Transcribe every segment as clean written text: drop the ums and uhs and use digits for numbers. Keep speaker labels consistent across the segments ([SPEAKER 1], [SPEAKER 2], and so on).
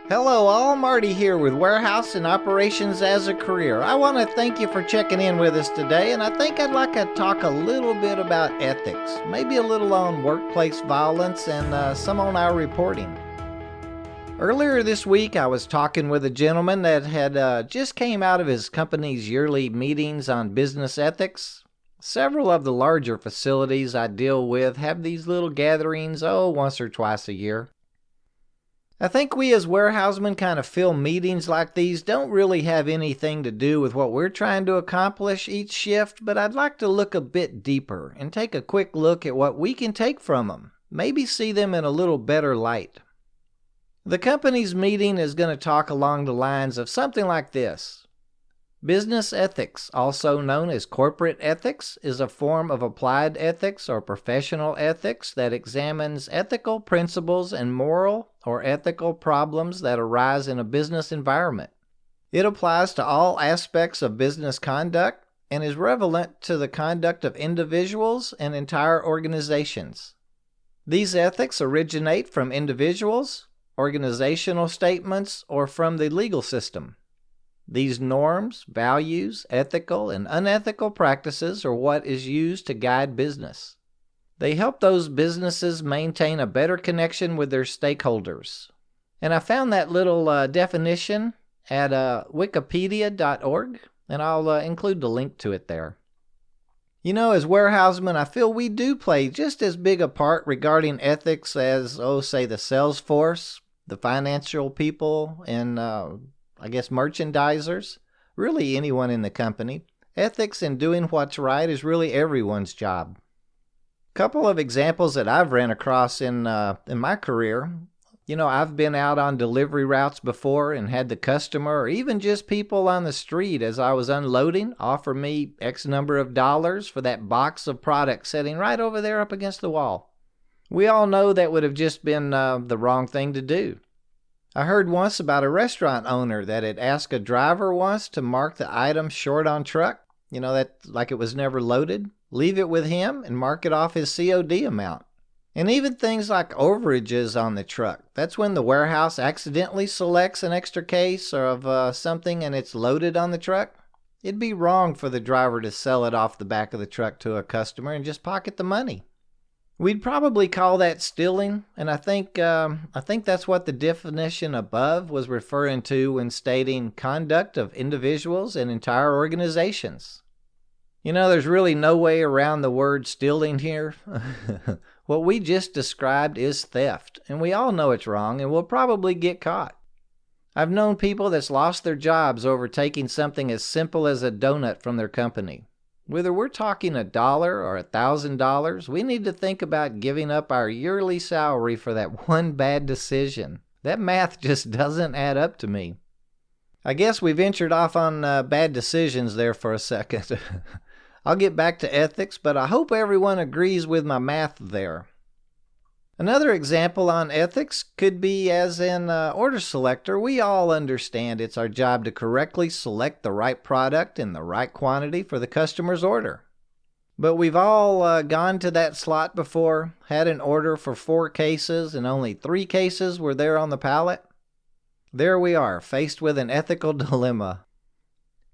[SPEAKER 1] Hello all, Marty here with Warehouse and Operations as a Career. I want to thank you for checking in with us today, and I think I'd like to talk a little bit about ethics, maybe a little on workplace violence and some on our reporting. Earlier this week, I was talking with a gentleman that had just came out of his company's yearly meetings on business ethics. Several of the larger facilities I deal with have these little gatherings, once or twice a year. I think we as warehousemen kind of feel meetings like these don't really have anything to do with what we're trying to accomplish each shift, but I'd like to look a bit deeper and take a quick look at what we can take from them, maybe see them in a little better light. The company's meeting is going to talk along the lines of something like this. Business ethics, also known as corporate ethics, is a form of applied ethics or professional ethics that examines ethical principles and moral or ethical problems that arise in a business environment. It applies to all aspects of business conduct and is relevant to the conduct of individuals and entire organizations. These ethics originate from individuals, organizational statements, or from the legal system. These norms, values, ethical and unethical practices are what is used to guide business. They help those businesses maintain a better connection with their stakeholders. And I found that little definition at wikipedia.org, and I'll include the link to it there. You know, as warehousemen, I feel we do play just as big a part regarding ethics as, say, the sales force, the financial people, and merchandisers, really anyone in the company. Ethics and doing what's right is really everyone's job. Couple of examples that I've ran across in my career. You know, I've been out on delivery routes before and had the customer or even just people on the street as I was unloading offer me X number of dollars for that box of product sitting right over there up against the wall. We all know that would have just been the wrong thing to do. I heard once about a restaurant owner that had asked a driver once to mark the item short on truck, that like it was never loaded, leave it with him and mark it off his COD amount. And even things like overages on the truck. That's when the warehouse accidentally selects an extra case of something and it's loaded on the truck. It'd be wrong for the driver to sell it off the back of the truck to a customer and just pocket the money. We'd probably call that stealing, and I think that's what the definition above was referring to when stating conduct of individuals and entire organizations. There's really no way around the word stealing here. What we just described is theft, and we all know it's wrong, and we'll probably get caught. I've known people that's lost their jobs over taking something as simple as a donut from their company. Whether we're talking $1 or $1,000, we need to think about giving up our yearly salary for that one bad decision. That math just doesn't add up to me. I guess we ventured off on bad decisions there for a second. I'll get back to ethics, but I hope everyone agrees with my math there. Another example on ethics could be as an order selector. We all understand it's our job to correctly select the right product in the right quantity for the customer's order. But we've all gone to that slot before, had an order for 4 cases and only 3 cases were there on the pallet. There we are, faced with an ethical dilemma.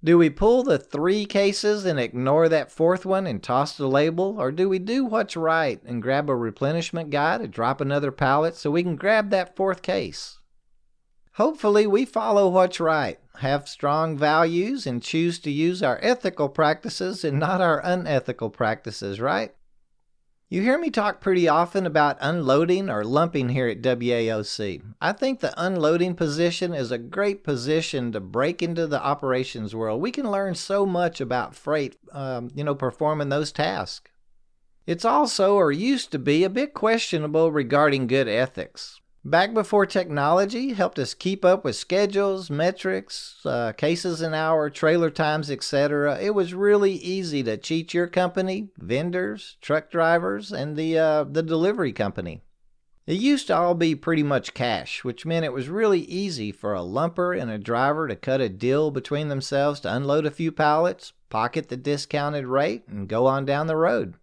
[SPEAKER 1] Do we pull the 3 cases and ignore that 4th one and toss the label, or do we do what's right and grab a replenishment guy to drop another pallet so we can grab that 4th case? Hopefully we follow what's right, have strong values, and choose to use our ethical practices and not our unethical practices, right? You hear me talk pretty often about unloading or lumping here at WAOC. I think the unloading position is a great position to break into the operations world. We can learn so much about freight, performing those tasks. It's also, or used to be, a bit questionable regarding good ethics. Back before technology helped us keep up with schedules, metrics, cases an hour, trailer times, etc., it was really easy to cheat your company, vendors, truck drivers, and the delivery company. It used to all be pretty much cash, which meant it was really easy for a lumper and a driver to cut a deal between themselves to unload a few pallets, pocket the discounted rate, and go on down the road.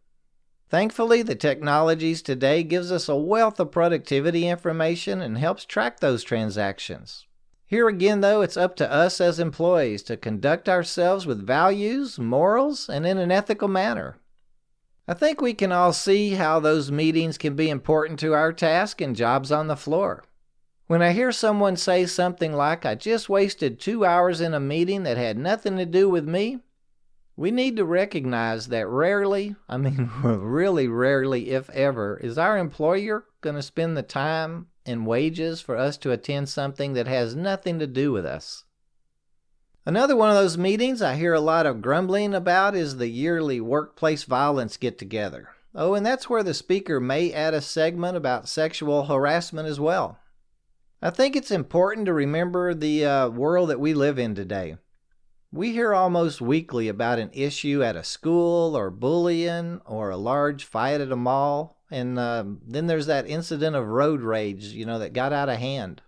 [SPEAKER 1] Thankfully, the technologies today gives us a wealth of productivity information and helps track those transactions. Here again, though, it's up to us as employees to conduct ourselves with values, morals, and in an ethical manner. I think we can all see how those meetings can be important to our task and jobs on the floor. When I hear someone say something like, "I just wasted 2 hours in a meeting that had nothing to do with me," we need to recognize that rarely, really rarely, if ever, is our employer going to spend the time and wages for us to attend something that has nothing to do with us. Another one of those meetings I hear a lot of grumbling about is the yearly workplace violence get-together. Oh, and that's where the speaker may add a segment about sexual harassment as well. I think it's important to remember the world that we live in today. We hear almost weekly about an issue at a school or bullying or a large fight at a mall. And then there's that incident of road rage, that got out of hand.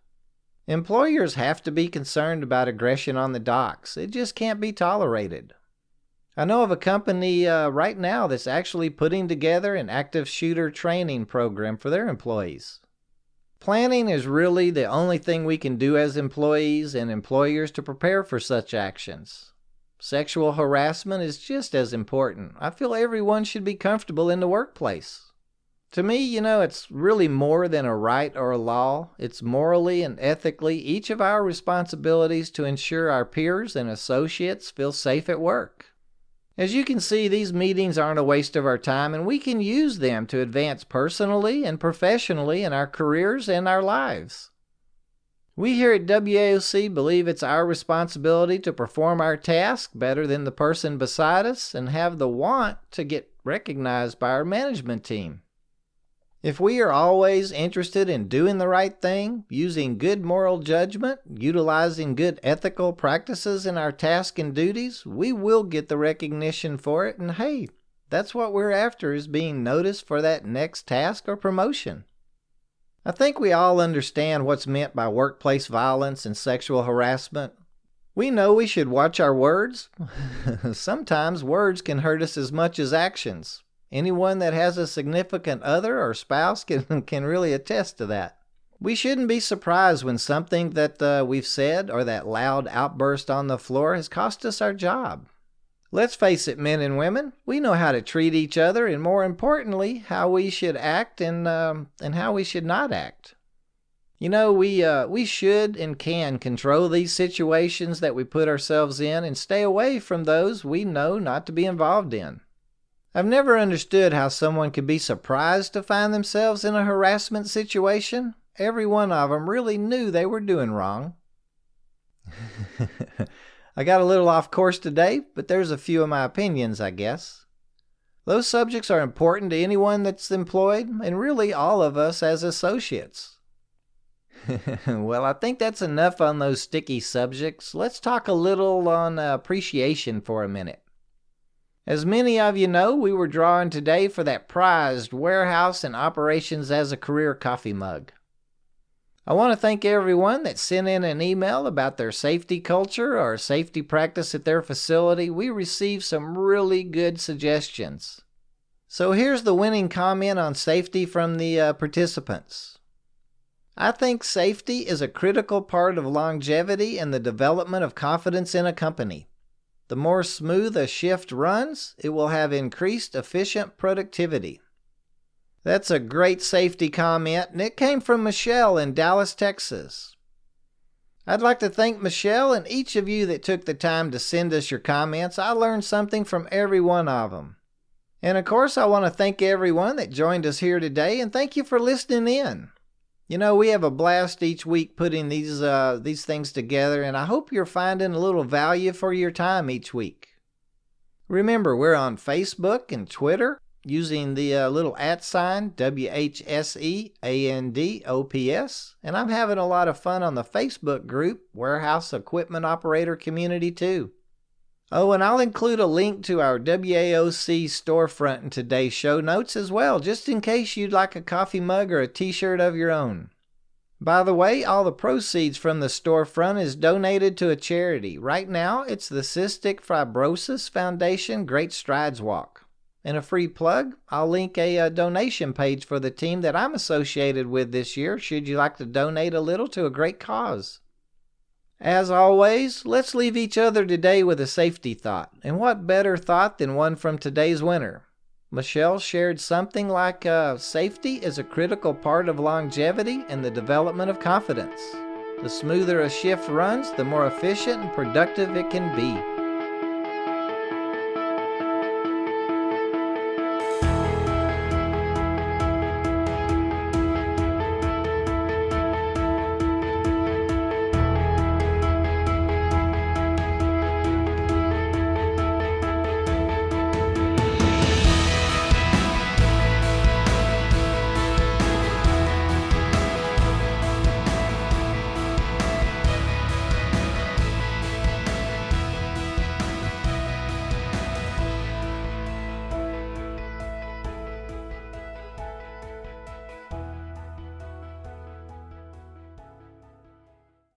[SPEAKER 1] Employers have to be concerned about aggression on the docks. It just can't be tolerated. I know of a company right now that's actually putting together an active shooter training program for their employees. Planning is really the only thing we can do as employees and employers to prepare for such actions. Sexual harassment is just as important. I feel everyone should be comfortable in the workplace. To me, it's really more than a right or a law. It's morally and ethically each of our responsibilities to ensure our peers and associates feel safe at work. As you can see, these meetings aren't a waste of our time, and we can use them to advance personally and professionally in our careers and our lives. We here at WAOC believe it's our responsibility to perform our task better than the person beside us and have the want to get recognized by our management team. If we are always interested in doing the right thing, using good moral judgment, utilizing good ethical practices in our tasks and duties, we will get the recognition for it, and hey, that's what we're after, is being noticed for that next task or promotion. I think we all understand what's meant by workplace violence and sexual harassment. We know we should watch our words. Sometimes words can hurt us as much as actions. Anyone that has a significant other or spouse can really attest to that. We shouldn't be surprised when something that we've said or that loud outburst on the floor has cost us our job. Let's face it, men and women, we know how to treat each other, and more importantly, how we should act and how we should not act. We should and can control these situations that we put ourselves in and stay away from those we know not to be involved in. I've never understood how someone could be surprised to find themselves in a harassment situation. Every one of them really knew they were doing wrong. I got a little off course today, but there's a few of my opinions, I guess. Those subjects are important to anyone that's employed, and really all of us as associates. Well, I think that's enough on those sticky subjects. Let's talk a little on appreciation for a minute. As many of you know, we were drawing today for that prized Warehouse and Operations as a Career coffee mug. I want to thank everyone that sent in an email about their safety culture or safety practice at their facility. We received some really good suggestions. So here's the winning comment on safety from the participants. I think safety is a critical part of longevity and the development of confidence in a company. The more smooth a shift runs, it will have increased efficient productivity. That's a great safety comment, and it came from Michelle in Dallas, Texas. I'd like to thank Michelle and each of you that took the time to send us your comments. I learned something from every one of them. And of course, I want to thank everyone that joined us here today, and thank you for listening in. We have a blast each week putting these things together, and I hope you're finding a little value for your time each week. Remember, we're on Facebook and Twitter using the little @ WHSEANDOPS, and I'm having a lot of fun on the Facebook group, Warehouse Equipment Operator Community too. Oh, and I'll include a link to our WAOC storefront in today's show notes as well, just in case you'd like a coffee mug or a t-shirt of your own. By the way, all the proceeds from the storefront is donated to a charity. Right now, it's the Cystic Fibrosis Foundation Great Strides Walk. And a free plug, I'll link a donation page for the team that I'm associated with this year, should you like to donate a little to a great cause. As always, let's leave each other today with a safety thought. And what better thought than one from today's winner? Michelle shared something like safety is a critical part of longevity and the development of confidence. The smoother a shift runs, the more efficient and productive it can be.